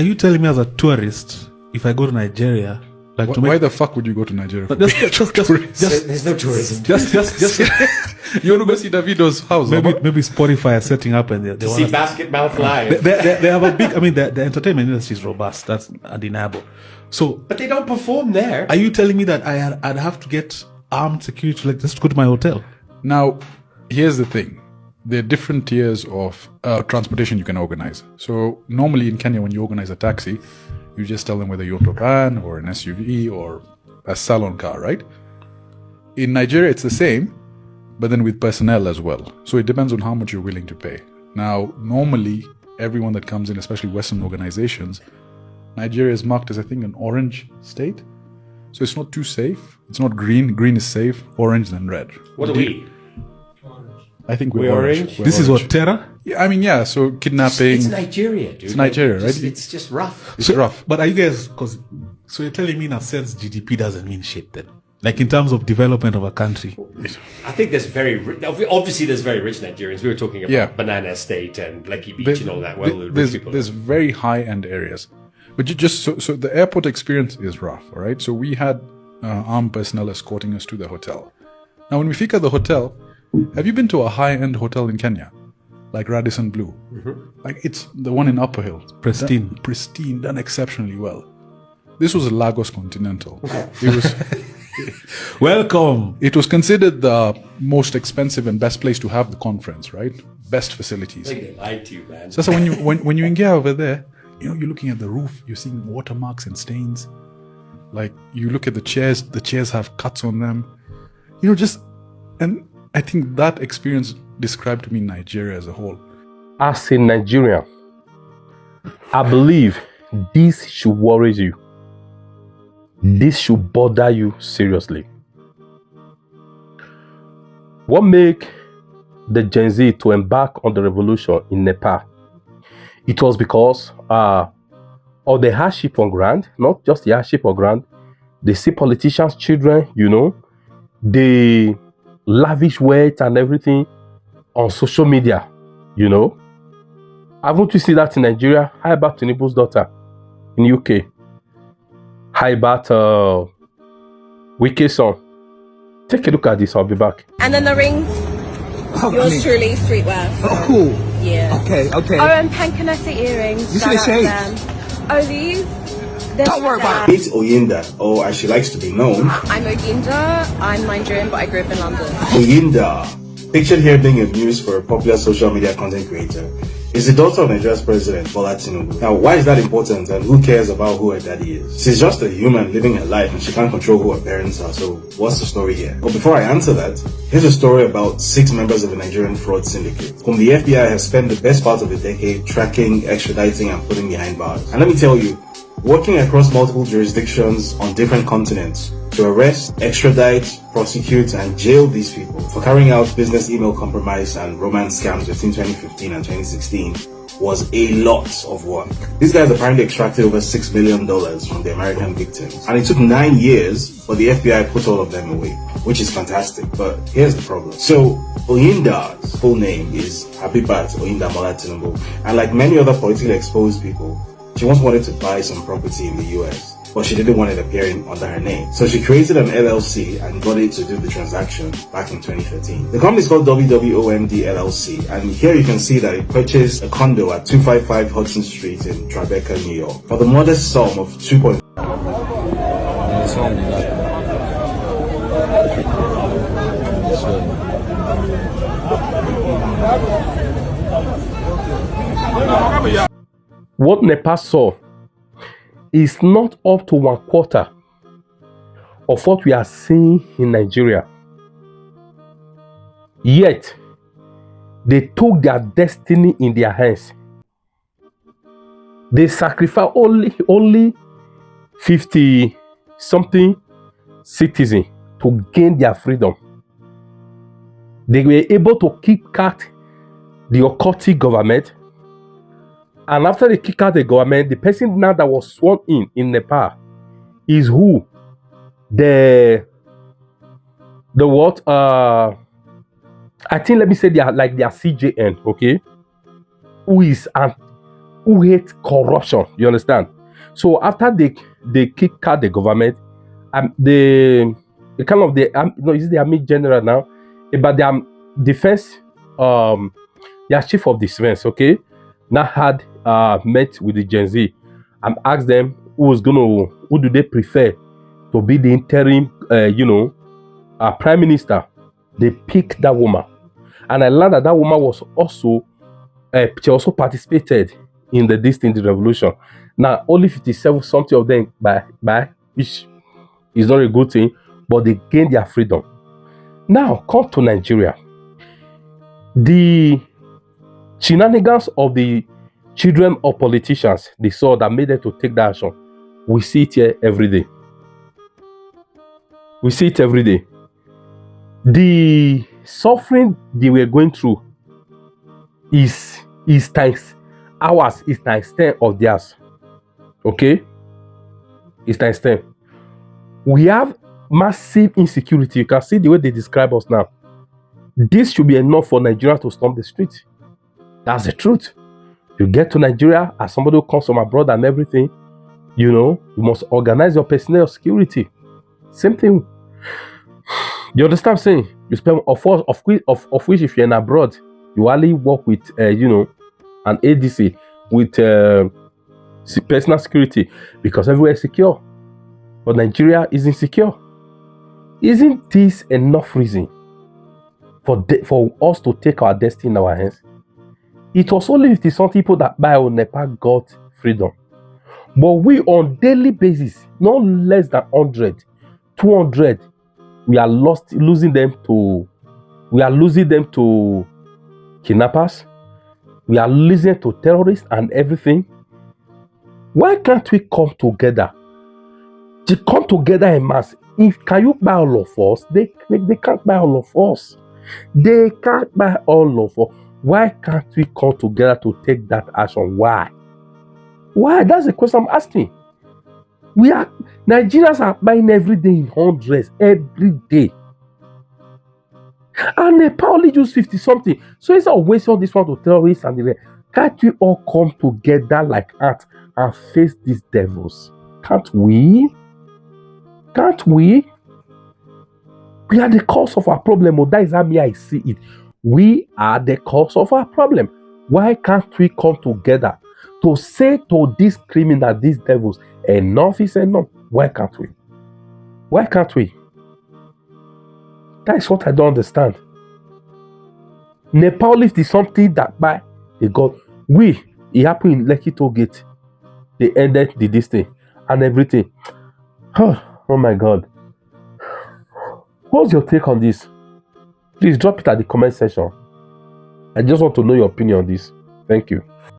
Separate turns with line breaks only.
Are you telling me as a tourist, if I go to Nigeria, like
why the fuck would you go to Nigeria?
Just
there's no tourism.
Just
you want to go see Davido's house?
maybe Spotify is setting up and they
See Basketball Live.
They have a big. I mean, the entertainment industry is robust. That's undeniable. So,
but they don't perform there.
Are you telling me that I'd have to get armed security like just to go to my hotel?
Now, here's the thing. There are different tiers of transportation you can organize. So normally in Kenya, when you organize a taxi, you just tell them whether you want a van or an SUV or a salon car, right? In Nigeria, it's the same, but then with personnel as well. So it depends on how much you're willing to pay. Now, normally, everyone that comes in, especially Western organizations, Nigeria is marked as, I think, an orange state. So it's not too safe. It's not green. Green is safe. Orange, then red.
What are we?
I think we're orange.
This is what, terror?
Yeah, I mean, yeah, so kidnapping.
It's Nigeria, dude.
It's Nigeria, right?
It's just rough.
It's rough.
But are you guys, so you're telling me in a sense GDP doesn't mean shit then? Like in terms of development of a country?
I think there's obviously there's very rich Nigerians. We were talking about Banana Estate and Lekki Beach and all that. Well,
there's very high-end areas. But you just, so the airport experience is rough, all right? So we had armed personnel escorting us to the hotel. Now, when we fika the hotel, have you been to a high-end hotel in Kenya? Like Radisson Blu? Mm-hmm. Like it's the one in Upper Hill. Pristine, done exceptionally well. This was a Lagos Continental. It was...
Welcome!
It was considered the most expensive and best place to have the conference, right? Best facilities.
I think they lied to you, man.
So when you engage over there, you're looking at the roof, you're seeing watermarks and stains. Like, you look at the chairs have cuts on them. And I think that experience described to me Nigeria as a whole.
As a Nigerian, I believe this should worry you. This should bother you seriously. What made the Gen Z to embark on the revolution in Nepal? It was because of the hardship on ground, not just the hardship on ground. They see politicians' children, they lavish wealth and everything on social media, Haven't you seen that in Nigeria? How about Tinubu's daughter in UK? How about Wike's son? Take a look at this, I'll be back.
And then the rings, yours truly, streetwear. So,
oh, cool.
Yeah.
Okay.
Oh, and Pancanessa earrings.
You see the shades?
Oh, these?
Don't worry about it.
It's Oyinda, or as she likes to be known.
I'm Oyinda. I'm Nigerian, but I grew up in London.
Oyinda, pictured here being abused for a popular social media content creator, is the daughter of Nigeria's president, Bola Tinubu. Now, why is that important, and who cares about who her daddy is? She's just a human living her life, and she can't control who her parents are, so what's the story here? But before I answer that, here's a story about 6 members of a Nigerian fraud syndicate, whom the FBI has spent the best part of a decade tracking, extraditing, and putting behind bars. And let me tell you, working across multiple jurisdictions on different continents to arrest, extradite, prosecute, and jail these people for carrying out business email compromise and romance scams between 2015 and 2016 was a lot of work. These guys apparently extracted over $6 million from the American victims, and it took 9 years, but the FBI put all of them away, which is fantastic. But here's the problem. So Oyinda's full name is Habibat Oyinda Bola Tinubu, and like many other politically exposed people, she once wanted to buy some property in the US, but she didn't want it appearing under her name. So she created an LLC and got it to do the transaction back in 2013. The company is called WWOMD LLC, and here you can see that it purchased a condo at 255 Hudson Street in Tribeca, New York, for the modest sum of 2.5.
What Nepal saw is not up to 1/4 of what we are seeing in Nigeria. Yet, they took their destiny in their hands. They sacrificed only 50-something citizens to gain their freedom. They were able to kick out the occultic government. And after they kick out the government, the person now that was sworn in Nepal is who? The what? I think, let me say they are like their CJN, okay? who hate corruption. You understand? So after they kick out the government, the kind of the no, is it the army general now? But the defense, their chief of defense, okay, now had met with the Gen Z and asked them who do they prefer to be the interim, prime minister. They picked that woman, and I learned that woman was also she also participated in the distinct revolution. Now only 57 something of them by which is not a good thing, but they gained their freedom. Now come to Nigeria. The shenanigans of the children of politicians, they saw that made them to take that action. We see it here every day. We see it every day. The suffering they were going through is times ours, is times 10 of theirs. Okay? It's times 10. We have massive insecurity. You can see the way they describe us now. This should be enough for Nigeria to storm the street. That's the truth. You get to Nigeria as somebody who comes from abroad and everything, you must organize your personnel security. Same thing. You understand what I'm saying? You spend of which if you're in abroad, you only work with an ADC with personal security because everywhere is secure. But Nigeria is insecure. Isn't this enough reason for us to take our destiny in our hands? It was only 50-something people that by Nepal got freedom. But we on daily basis, no less than 100, 200, we are losing them to kidnappers. We are losing to terrorists and everything. Why can't we come together? To come together en mass. Can you buy all of us? They can't buy all of us. They can't buy all of us. Why can't we come together to take that action? Why? Why? That's the question I'm asking. Nigerians are buying every day in hundreds, every day. And Nepal only use 50-something. So instead of wasting all this one to terrorists and the rest, can't we all come together like ants and face these devils? Can't we? Can't we? We are the cause of our problem. Oh, that is how I see it. We are the cause of our problem. Why can't we come together to say to these criminals, these devils, enough is enough? Why can't we? Why can't we? That is what I don't understand. Nepal is something that by the God, it happened in Lekki Toll Gate. They ended this thing and everything. Oh my God. What's your take on this? Please drop it at the comment section. I just want to know your opinion on this. Thank you.